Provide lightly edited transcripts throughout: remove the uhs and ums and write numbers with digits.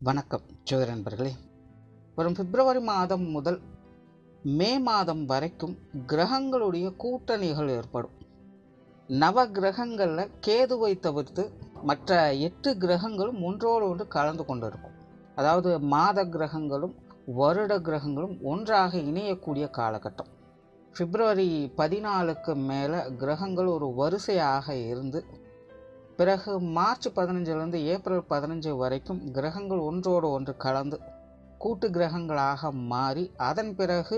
வணக்கம் ஜோதிட நண்பர்களே. வரும் பிப்ரவரி மாதம் முதல் மே மாதம் வரைக்கும் கிரகங்களுடைய கூட்டணிகள் ஏற்படும். நவ கிரகங்களில் கேதுவை தவிர்த்து மற்ற 8 கிரகங்களும் ஒன்றோடு ஒன்று கலந்து கொண்டு இருக்கும். அதாவது மாத கிரகங்களும் வருட கிரகங்களும் ஒன்றாக இணையக்கூடிய காலகட்டம். பிப்ரவரி 14க்கு மேலே கிரகங்கள் ஒரு வரிசையாக இருந்து பிறகு மார்ச் 15லேருந்து ஏப்ரல் 15 வரைக்கும் கிரகங்கள் ஒன்றோடு ஒன்று கலந்து கூட்டு கிரகங்களாக மாறி அதன் பிறகு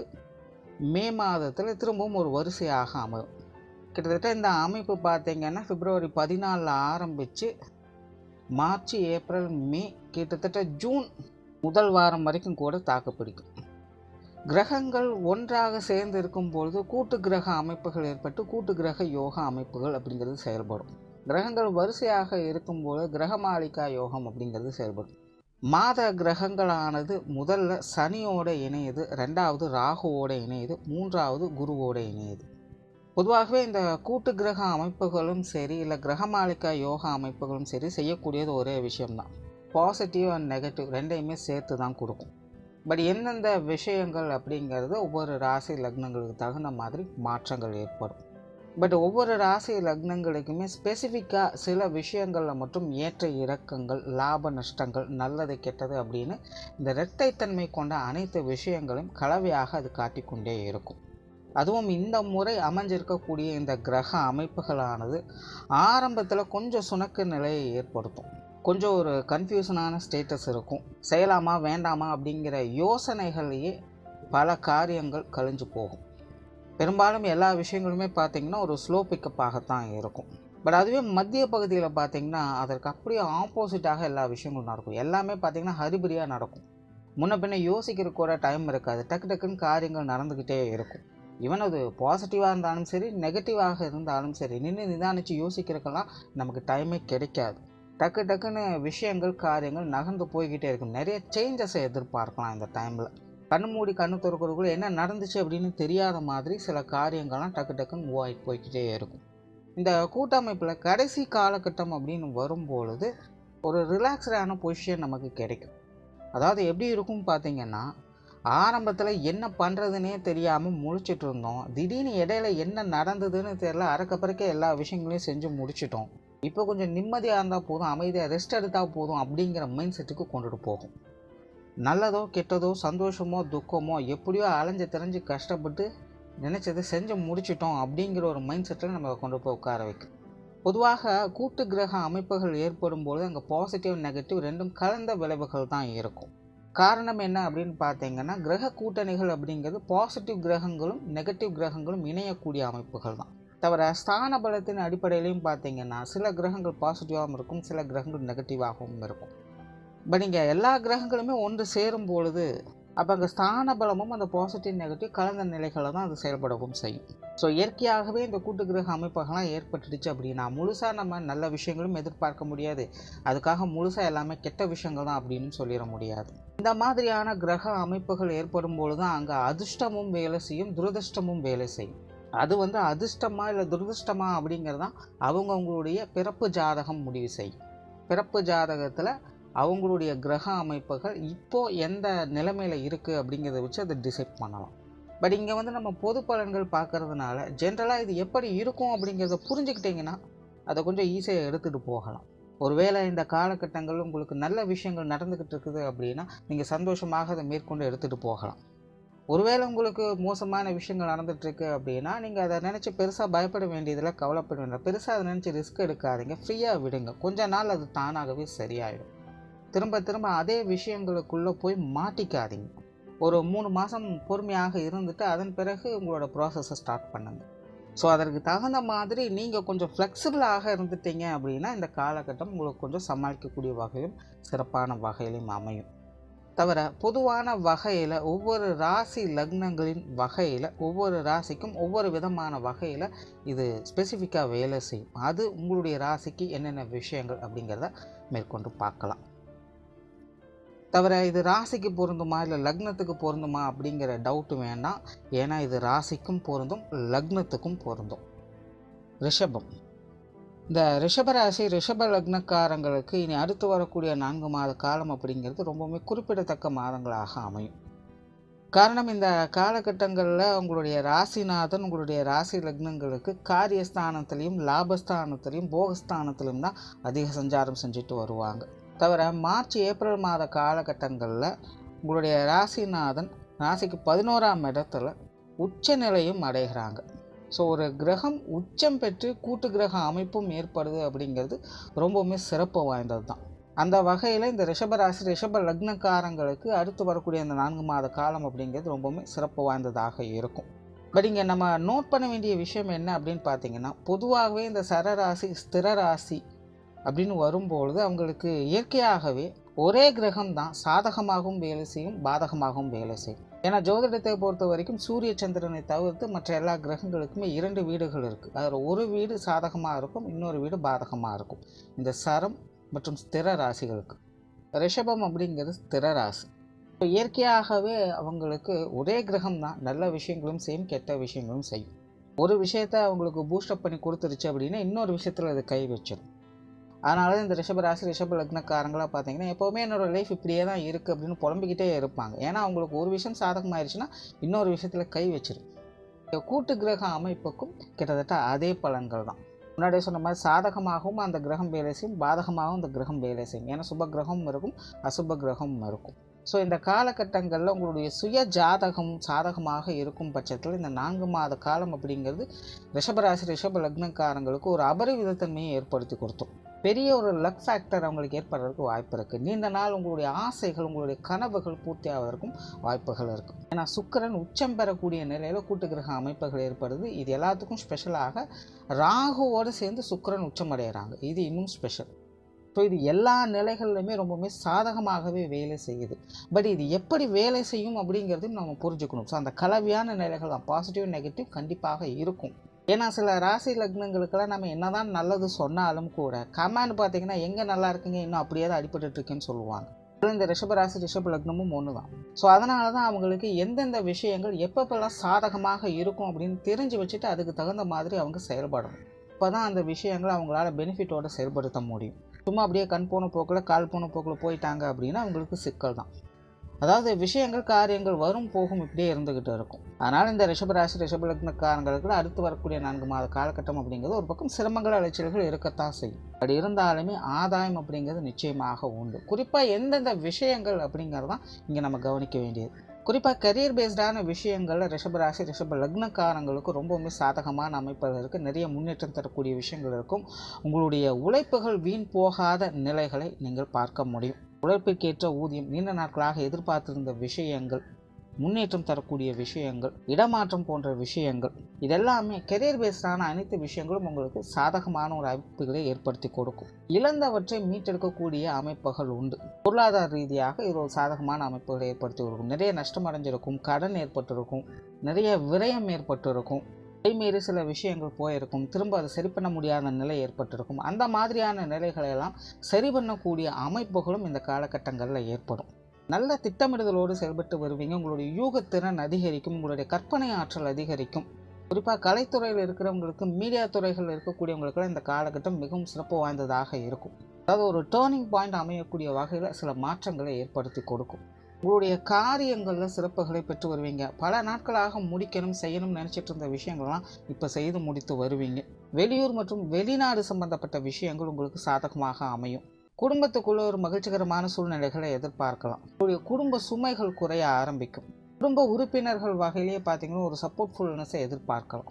மே மாதத்தில் திரும்பவும் ஒரு வரிசையாக அமையும். கிட்டத்தட்ட இந்த அமைப்பு பார்த்திங்கன்னா பிப்ரவரி 14 ஆரம்பித்து மார்ச், ஏப்ரல், மே, கிட்டத்தட்ட ஜூன் முதல் வாரம் வரைக்கும் கூட தாக்குப்பிடிக்கும். கிரகங்கள் ஒன்றாக சேர்ந்து இருக்கும்பொழுது கூட்டு கிரக அமைப்புகள் ஏற்பட்டு கூட்டு கிரக யோகா அமைப்புகள் அப்படிங்கிறது செயல்படும். கிரகங்கள் வரிசையாக இருக்கும்போது கிரகமாளிகா யோகம் அப்படிங்கிறது செயல்படும். மாத கிரகங்களானது முதல்ல சனியோடு இணையுது, 2வது ராகுவோடு இணையுது, 3வது குருவோடு இணையுது. பொதுவாகவே இந்த கூட்டு கிரக அமைப்புகளும் சரி இல்லை கிரகமாளிகா யோகா அமைப்புகளும் சரி செய்யக்கூடியது ஒரே விஷயம்தான். பாசிட்டிவ் அண்ட் நெகட்டிவ் ரெண்டையுமே சேர்த்து தான் கொடுக்கும். பட் எந்தெந்த விஷயங்கள் அப்படிங்கிறது ஒவ்வொரு ராசி லக்னங்களுக்கு தகுந்த மாதிரி மாற்றங்கள் ஏற்படும். பட் ஒவ்வொரு ராசி லக்னங்களுக்குமே ஸ்பெசிஃபிக்காக சில விஷயங்களில் மட்டும் ஏற்ற இறக்கங்கள், லாப நஷ்டங்கள், நல்லது கெட்டது அப்படின்னு இந்த இரட்டைத்தன்மை கொண்ட அனைத்து விஷயங்களையும் கலவையாக அது காட்டிக்கொண்டே இருக்கும். அதுவும் இந்த முறை அமைஞ்சிருக்கக்கூடிய இந்த கிரக அமைப்புகளானது ஆரம்பத்தில் கொஞ்சம் சுணக்க நிலையை ஏற்படுத்தும். கொஞ்சம் ஒரு கன்ஃபியூஷனான ஸ்டேட்டஸ் இருக்கும். செய்யலாமா வேண்டாமா அப்படிங்கிற யோசனைகளையே பல காரியங்கள் கழிஞ்சு போகும். பெரும்பாலும் எல்லா விஷயங்களுமே பார்த்திங்கன்னா ஒரு ஸ்லோ பிக்கப்பாகத்தான் இருக்கும். பட் அதுவே மத்திய பகுதியில் பார்த்திங்கன்னா அதற்கு அப்படியே ஆப்போசிட்டாக எல்லா விஷயங்களும் நடக்கும். எல்லாமே பார்த்திங்கன்னா ஹரிபரியாக நடக்கும். முன்ன பின்ன யோசிக்கிற கூட டைம் இருக்காது. டக்கு டக்குன்னு காரியங்கள் நடந்துக்கிட்டே இருக்கும். ஈவன் அது பாசிட்டிவாக இருந்தாலும் சரி, நெகட்டிவாக இருந்தாலும் சரி, நின்று நிதானித்து யோசிக்கிறதுக்கெல்லாம் நமக்கு டைமே கிடைக்காது. டக்கு டக்குன்னு விஷயங்கள், காரியங்கள் நகர்ந்து போய்கிட்டே இருக்கும். நிறைய சேஞ்சஸை எதிர்பார்க்கலாம் இந்த டைமில். கண்ணு மூடி கண்ணு திறக்கிறதுக்குள்ள என்ன நடந்துச்சு அப்படின்னு தெரியாத மாதிரி சில காரியங்கள்லாம் டக்கு டக்குன்னு மூவ் ஆகிட்டு போய்கிட்டே இருக்கும். இந்த கூட்டமைப்பில் கடைசி காலகட்டம் அப்படின்னு வரும்பொழுது ஒரு ரிலாக்ஸ்டான பொசிஷன் நமக்கு கிடைக்கும். அதாவது எப்படி இருக்கும் பார்த்திங்கன்னா, ஆரம்பத்தில் என்ன பண்ணுறதுனே தெரியாமல் முழிச்சிட்டு இருந்தோம். திடீர்னு இடையில என்ன நடந்ததுன்னு தெரியல, அறக்கப்பறக்க எல்லா விஷயங்களையும் செஞ்சு முடிச்சிட்டோம். இப்போ கொஞ்சம் நிம்மதியாக இருந்தால் போதும், அமைதியாக ரெஸ்ட் எடுத்தால் போதும் அப்படிங்கிற மைண்ட் செட்டுக்கு கொண்டுட்டு போகும். நல்லதோ கெட்டதோ, சந்தோஷமோ துக்கமோ, எப்படியோ அலைஞ்சு தெரிஞ்சு கஷ்டப்பட்டு நினச்சதை செஞ்சு முடிச்சிட்டோம் அப்படிங்கிற ஒரு மைண்ட் செட்டில் நம்ம கொண்டு போய் உட்கார வைக்கும். பொதுவாக கூட்டு கிரக அமைப்புகள் ஏற்படும் பொழுது அங்கே பாசிட்டிவ் நெகட்டிவ் ரெண்டும் கலந்த விளைவுகள் தான் இருக்கும். காரணம் என்ன அப்படின்னு பார்த்தீங்கன்னா, கிரக கூட்டணிகள் அப்படிங்கிறது பாசிட்டிவ் கிரகங்களும் நெகட்டிவ் கிரகங்களும் இணையக்கூடிய அமைப்புகள் தான். தவிர ஸ்தான பலத்தின் அடிப்படையிலையும் பார்த்தீங்கன்னா சில கிரகங்கள் பாசிட்டிவாகவும் இருக்கும், சில கிரகங்கள் நெகட்டிவாகவும் இருக்கும். பட் இங்கே எல்லா கிரகங்களுமே ஒன்று சேரும் பொழுது அப்போ அங்கே ஸ்தான பலமும் அந்த பாசிட்டிவ் நெகட்டிவ் கலந்த நிலைகளை தான் அது செயல்படவும் செய்யும். ஸோ இயற்கையாகவே இந்த கூட்டு கிரக அமைப்புகள்லாம் ஏற்பட்டுடுச்சு அப்படின்னா முழுசாக நம்ம நல்ல விஷயங்களும் எதிர்பார்க்க முடியாது. அதுக்காக முழுசாக எல்லாமே கெட்ட விஷயங்கள் தான் அப்படின்னு சொல்லிட முடியாது. இந்த மாதிரியான கிரக அமைப்புகள் ஏற்படும் பொழுது தான் அங்கே அதிர்ஷ்டமும் வேலை செய்யும், துரதிர்ஷ்டமும் வேலை செய்யும். அது அதிர்ஷ்டமா இல்லை துரதிர்ஷ்டமா அப்படிங்கிறது தான் அவங்கவுங்களுடைய பிறப்பு ஜாதகம் முடிவு செய்யும். பிறப்பு ஜாதகத்தில் அவங்களுடைய கிரக அமைப்புகள் இப்போது எந்த நிலைமையில் இருக்குது அப்படிங்கிறத வச்சு அதை டிசைட் பண்ணலாம். பட் இங்கே நம்ம பொது பலன்கள் பார்க்கறதுனால ஜென்ரலாக இது எப்படி இருக்கும் அப்படிங்கிறத புரிஞ்சுக்கிட்டிங்கன்னா அதை கொஞ்சம் ஈஸியாக எடுத்துகிட்டு போகலாம். ஒருவேளை இந்த காலகட்டங்கள் உங்களுக்கு நல்ல விஷயங்கள் நடந்துக்கிட்டு இருக்குது அப்படின்னா நீங்கள் சந்தோஷமாக அதை மேற்கொண்டு எடுத்துகிட்டு போகலாம். ஒருவேளை உங்களுக்கு மோசமான விஷயங்கள் நடந்துகிட்ருக்கு அப்படின்னா நீங்கள் அதை நினச்சி பெருசாக பயப்பட வேண்டியதில், கவலைப்பட வேண்டியதில்லை. பெருசாக அதை நினச்சி ரிஸ்க் எடுக்காதீங்க, ஃப்ரீயாக விடுங்க. கொஞ்ச நாள் அது தானாகவே சரியாயிடும். திரும்ப திரும்ப அதே விஷயங்களுக்குள்ளே போய் மாட்டிக்காதீங்க. ஒரு 3 மாதம் பொறுமையாக இருந்துட்டு அதன் பிறகு உங்களோட ப்ராசஸை ஸ்டார்ட் பண்ணுங்கள். ஸோ அதற்கு தகுந்த மாதிரி நீங்கள் கொஞ்சம் ஃப்ளெக்சிபிளாக இருந்துட்டீங்க அப்படின்னா இந்த காலகட்டம் உங்களுக்கு கொஞ்சம் சமாளிக்கக்கூடிய வகையும் சிறப்பான வகையிலும் அமையும். தவிர பொதுவான வகையில் ஒவ்வொரு ராசி லக்னங்களின் வகையில் ஒவ்வொரு ராசிக்கும் ஒவ்வொரு விதமான வகையில் இது ஸ்பெசிஃபிக்காக வேலை செய்யும். அது உங்களுடைய ராசிக்கு என்னென்ன விஷயங்கள் அப்படிங்கிறத மேற்கொண்டு பார்க்கலாம். தவிர இது ராசிக்கு பொருந்துமா இல்லை லக்னத்துக்கு பொருந்துமா அப்படிங்கிற டவுட்டு வேண்டாம். ஏன்னா இது ராசிக்கும் பொருந்தும், லக்னத்துக்கும் பொருந்தும். ரிஷபம். இந்த ரிஷபராசி ரிஷப லக்னக்காரங்களுக்கு இனி அடுத்து வரக்கூடிய 4 மாத காலம் அப்படிங்கிறது ரொம்பவுமே குறிப்பிடத்தக்க மாதங்களாக அமையும். காரணம், இந்த காலகட்டங்களில் உங்களுடைய ராசிநாதன் உங்களுடைய ராசி லக்னங்களுக்கு காரியஸ்தானத்திலையும் லாபஸ்தானத்திலையும் போகஸ்தானத்திலையும் தான் அதிக சஞ்சாரம் செஞ்சுட்டு வருவாங்க. தவிர மார்ச் ஏப்ரல் மாத காலகட்டங்களில் உங்களுடைய ராசிநாதன் ராசிக்கு 11ஆம் இடத்துல உச்ச நிலையும் அடைகிறாங்க. ஸோ ஒரு கிரகம் உச்சம் பெற்று கூட்டு கிரக அமைப்பும் ஏற்படுது அப்படிங்கிறது ரொம்பவுமே சிறப்பு வாய்ந்தது தான். அந்த வகையில் இந்த ரிஷபராசி ரிஷப லக்னக்காரங்களுக்கு அடுத்து வரக்கூடிய அந்த 4 மாத காலம் அப்படிங்கிறது ரொம்பவுமே சிறப்பு வாய்ந்ததாக இருக்கும். பட் இங்கே நம்ம நோட் பண்ண வேண்டிய விஷயம் என்ன அப்படின்னு பார்த்தீங்கன்னா, பொதுவாகவே இந்த சரராசி ஸ்திர ராசி அப்படின்னு வரும்பொழுது அவங்களுக்கு இயற்கையாகவே ஒரே கிரகம் தான் சாதகமாகவும் வேலை செய்யும், பாதகமாகவும் வேலை செய்யும். ஏன்னா ஜோதிடத்தை பொறுத்த வரைக்கும் சூரிய சந்திரனை தவிர்த்து மற்ற எல்லா கிரகங்களுக்குமே 2 வீடுகள் இருக்குது. அதில் ஒரு வீடு சாதகமாக இருக்கும், இன்னொரு வீடு பாதகமாக இருக்கும். இந்த சரம் மற்றும் ஸ்திர ராசிகளுக்கு ரிஷபம் அப்படிங்கிறது ஸ்திர ராசி. இயற்கையாகவே அவங்களுக்கு ஒரே கிரகம் தான் நல்ல விஷயங்களும் செய்யும், கெட்ட விஷயங்களும் செய்யும். ஒரு விஷயத்த அவங்களுக்கு பூஸ்டப் பண்ணி கொடுத்துருச்சு அப்படின்னா இன்னொரு விஷயத்தில் அது கை வச்சிடும். அதனால இந்த ரிஷபராசி ரிஷப லக்னக்காரங்களாக பார்த்தீங்கன்னா எப்போவுமே என்னோடய லைஃப் இப்படியே தான் இருக்குது அப்படின்னு புலம்பிக்கிட்டே இருப்பாங்க. ஏன்னா அவங்களுக்கு ஒரு விஷயம் சாதகமாகிடுச்சுன்னா இன்னொரு விஷயத்தில் கை வச்சிடும். கூட்டு கிரக அமைப்புக்கும் கிட்டத்தட்ட அதே பலன்கள் தான். முன்னாடியே சொன்ன மாதிரி சாதகமாகவும் அந்த கிரகம் வேலை செய்யும், பாதகமாகவும் அந்த கிரகம் வேலை செய்யும். ஏன்னா சுப கிரகமும் இருக்கும், அசுப கிரகமும் இருக்கும். ஸோ இந்த காலகட்டங்களில் உங்களுடைய சுய ஜாதகம் சாதகமாக இருக்கும் பட்சத்தில் இந்த 4 மாத காலம் அப்படிங்கிறது ரிஷபராசி ரிஷப லக்னக்காரங்களுக்கு ஒரு அபரிவிதத்தன்மையை ஏற்படுத்தி கொடுத்தோம். பெரிய ஒரு லக் ஃபேக்டர் அவங்களுக்கு ஏற்படுறதுக்கு வாய்ப்பு இருக்குது. நீண்ட நாள் உங்களுடைய ஆசைகள் உங்களுடைய கனவுகள் பூர்த்தி ஆவதற்கும் வாய்ப்புகள் இருக்குது. ஏன்னா சுக்கிரன் உச்சம் பெறக்கூடிய நிலையில் கூட்டு கிரக அமைப்புகள் ஏற்படுது. இது எல்லாத்துக்கும் ஸ்பெஷலாக ராகுவோடு சேர்ந்து சுக்கிரன் உச்சம் அடைகிறாங்க. இது இன்னும் ஸ்பெஷல். ஸோ இது எல்லா நிலைகள்லையுமே ரொம்பவுமே சாதகமாகவே வேலை செய்யுது. பட் இது எப்படி வேலை செய்யும் அப்படிங்கிறதையும் நம்ம புரிஞ்சுக்கணும். ஸோ அந்த கலவையான நிலைகள் தான், பாசிட்டிவ் நெகட்டிவ் கண்டிப்பாக இருக்கும். ஏன்னா சில ராசி லக்னங்களுக்கெல்லாம் நம்ம என்னதான் நல்லது சொன்னாலும் கூட கமெண்ட் பார்த்தீங்கன்னா எங்கே நல்லா இருக்குங்க இன்னும் அப்படியே தான் அடிபட்டுருக்குன்னு சொல்லுவாங்க. இந்த ரிஷபராசி ரிஷப லக்னமும் ஒன்று தான். ஸோ அதனால தான் அவங்களுக்கு எந்தெந்த விஷயங்கள் எப்பப்பெல்லாம் சாதகமாக இருக்கும் அப்படின்னு தெரிஞ்சு வச்சுட்டு அதுக்கு தகுந்த மாதிரி அவங்க செயல்படணும். இப்போ தான் அந்த விஷயங்களை அவங்களால பெனிஃபிட்டோடு செயல்படுத்த முடியும். சும்மா அப்படியே கண் போன போக்கில் கால் போன போக்கில் போயிட்டாங்க அப்படின்னா அவங்களுக்கு சிக்கல் தான். அதாவது விஷயங்கள் காரியங்கள் வரும் போகும் இப்படியே இருந்துக்கிட்டு இருக்கும். அதனால் இந்த ரிஷபராசி ரிஷப லக்னக்காரங்களுக்கு அடுத்து வரக்கூடிய 4 மாத காலகட்டம் அப்படிங்கிறது ஒரு பக்கம் சிரமங்கள் அலைச்சல்கள் இருக்கத்தான் செய்யும். அப்படி இருந்தாலுமே ஆதாயம் அப்படிங்கிறது நிச்சயமாக உண்டு. குறிப்பாக எந்தெந்த விஷயங்கள் அப்படிங்கிறது தான் இங்கே நம்ம கவனிக்க வேண்டியது. குறிப்பாக கரியர் பேஸ்டான விஷயங்களில் ரிஷபராசி ரிஷப லக்னக்காரங்களுக்கு ரொம்பவுமே சாதகமான அமைப்புகள் இருக்குது. நிறைய முன்னேற்றம் தரக்கூடிய விஷயங்கள் இருக்கும். உங்களுடைய உழைப்புகள் வீண் போகாத நிலைகளை நீங்கள் பார்க்க முடியும். உழைப்பிற்கேற்ற ஊதியம், நீண்ட நாட்களாக எதிர்பார்த்திருந்த விஷயங்கள், முன்னேற்றம் தரக்கூடிய விஷயங்கள், இடமாற்றம் போன்ற விஷயங்கள், இதெல்லாமே கெரியர் பேஸ்டான அனைத்து விஷயங்களும் உங்களுக்கு சாதகமான ஒரு அமைப்புகளை ஏற்படுத்தி கொடுக்கும். இழந்தவற்றை மீட்டெடுக்கக்கூடிய அமைப்புகள் உண்டு. பொருளாதார ரீதியாக இது ஒரு சாதகமான அமைப்புகளை ஏற்படுத்தி கொடுக்கும். நிறைய நஷ்டம் அடைஞ்சிருக்கும், கடன் ஏற்பட்டிருக்கும், நிறைய விரயம் ஏற்பட்டிருக்கும், கைமீறி சில விஷயங்கள் போயிருக்கும், திரும்ப அதை சரி பண்ண முடியாத நிலை ஏற்பட்டிருக்கும். அந்த மாதிரியான நிலைகளெல்லாம் சரி பண்ணக்கூடிய அமைப்புகளும் இந்த காலகட்டங்களில் ஏற்படும். நல்ல திட்டமிடுதலோடு செயல்பட்டு வருவீங்க. உங்களுடைய யூகத்திறன் அதிகரிக்கும், உங்களுடைய கற்பனை ஆற்றல் அதிகரிக்கும். குறிப்பாக கலைத்துறையில் இருக்கிறவங்களுக்கு, மீடியா துறைகளில் இருக்கக்கூடியவங்களுக்கெல்லாம் இந்த காலகட்டம் மிகவும் சிறப்பு வாய்ந்ததாக இருக்கும். அதாவது ஒரு டேர்னிங் பாயிண்ட் அமையக்கூடிய வகையில் சில மாற்றங்களை ஏற்படுத்தி கொடுக்கும். உங்களுடைய காரியங்களில் சிறப்புகளை பெற்று வருவீங்க. பல நாட்களாக முடிக்கணும் செய்யணும்னு நினச்சிட்டு இருந்த விஷயங்கள்லாம் இப்போ செய்து முடித்து வருவீங்க. வெளியூர் மற்றும் வெளிநாடு சம்பந்தப்பட்ட விஷயங்கள் உங்களுக்கு சாதகமாக அமையும். குடும்பத்துக்குள்ள ஒரு மகிழ்ச்சிகரமான சூழ்நிலைகளை எதிர்பார்க்கலாம். உங்களுடைய குடும்ப சுமைகள் குறைய ஆரம்பிக்கும். குடும்ப உறுப்பினர்கள் வகையிலேயே பார்த்தீங்கன்னா ஒரு சப்போர்ட்ஃபுல்னஸை எதிர்பார்க்கலாம்.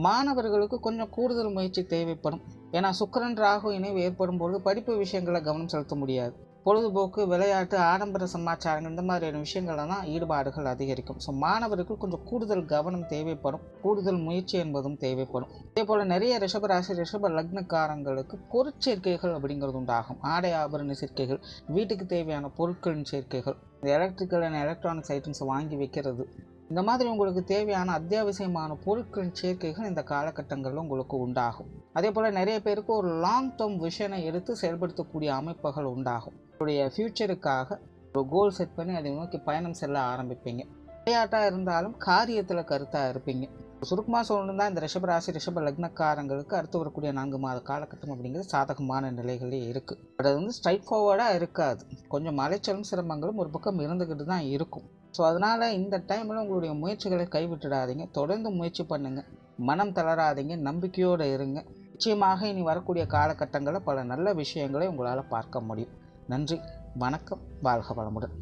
மாணவர்களுக்கு கொஞ்சம் கூடுதல் முயற்சி தேவைப்படும். ஏன்னா சுக்கிரன் ராகு இணைவு ஏற்படும் பொழுது படிப்பு விஷயங்களை கவனம் செலுத்த முடியாது. பொழுதுபோக்கு, விளையாட்டு, ஆடம்பர சமாச்சாரங்கள் இந்த மாதிரியான விஷயங்கள்ல தான் ஈடுபாடுகள் அதிகரிக்கும். ஸோ மாணவர்கள் கொஞ்சம் கூடுதல் கவனம் தேவைப்படும், கூடுதல் முயற்சி என்பதும் தேவைப்படும். அதே போல் நிறைய ரிஷபராசி ரிஷப லக்னக்காரங்களுக்கு பொருட்சேர்க்கைகள் அப்படிங்கிறது உண்டாகும். ஆடை ஆபரண சேர்க்கைகள், வீட்டுக்கு தேவையான பொருட்களின் சேர்க்கைகள், எலக்ட்ரிக்கல் அண்ட் எலக்ட்ரானிக்ஸ் ஐட்டம்ஸ் வாங்கி வைக்கிறது, இந்த மாதிரி உங்களுக்கு தேவையான அத்தியாவசியமான பொருட்களின் சேர்க்கைகள் இந்த காலகட்டங்களில் உங்களுக்கு உண்டாகும். அதே போல் நிறைய பேருக்கு ஒரு லாங் டேர்ம் விஷனை எடுத்து செயல்படுத்தக்கூடிய அமைப்புகள் உண்டாகும். உங்களுடைய ஃப்யூச்சருக்காக ஒரு கோல் செட் பண்ணி அதை நோக்கி பயணம் செல்ல ஆரம்பிப்பீங்க. விளையாட்டாக இருந்தாலும் காரியத்தில் கருத்தாக இருப்பீங்க. சுருக்கமாக சொல்லணும்னா இந்த ரிஷப ராசி ரிஷப லக்னக்காரங்களுக்கு அடுத்து வரக்கூடிய 4 மாத காலகட்டம் அப்படிங்கிறது சாதகமான நிலைகளே இருக்குது. பட் அது வந்து ஸ்ட்ரைட் ஃபார்வர்டாக இருக்காது. கொஞ்சம் மலைச்சலும் சிரமங்களும் ஒரு பக்கம் இருந்துக்கிட்டு தான் இருக்கும். ஸோ அதனால் இந்த டைமில் உங்களுடைய முயற்சிகளை கைவிட்டுடாதீங்க. தொடர்ந்து முயற்சி பண்ணுங்கள். மனம் தளராதீங்க. நம்பிக்கையோடு இருங்க. நிச்சயமாக இனி வரக்கூடிய காலகட்டங்களில் பல நல்ல விஷயங்களை உங்களால் பார்க்க முடியும். நன்றி, வணக்கம், வாழ்க வளமுடன்.